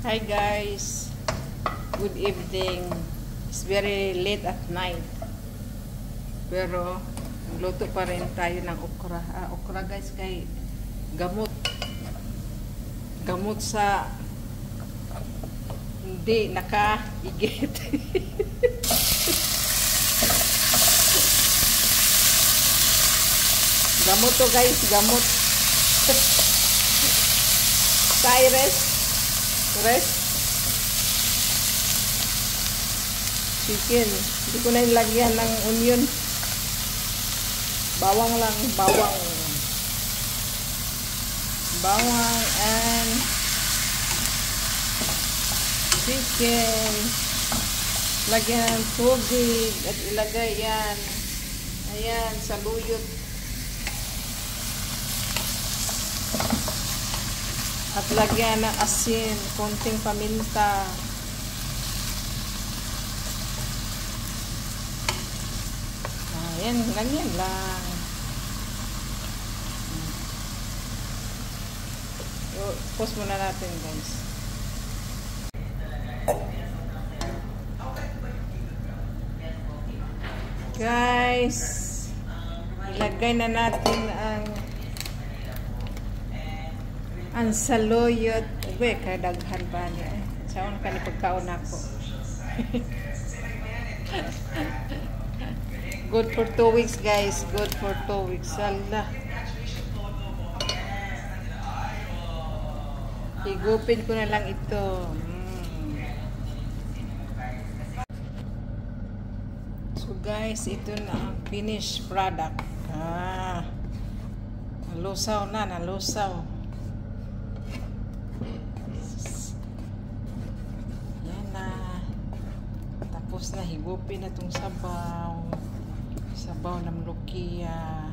Hi guys, good evening. It's very late at night, pero luto pa rin tayo ng okra. Okra guys, kay gamot sa hindi nakaigit. Gamot to guys, gamot. Rest chicken. Hindi ko na nilagyan ng onion. Bawang lang, bawang and chicken. Lagyan ng tubig at ilagay yan. Ayan, sa luyot. At lagyan ng asin, konting paminta. Ayan, ganyan lang. Pause muna natin guys. Guys, ilagay na natin ang saluyot. Uwe, kadaghan ba niya? Saan ka ni pagkaon ako? Good for 2 weeks guys. Good for 2 weeks. Sala. Higupin ko na lang ito. So guys, ito na ang finished product. Nalusaw na, nalusaw. Tapos na higupin na itong sabaw ng lukia.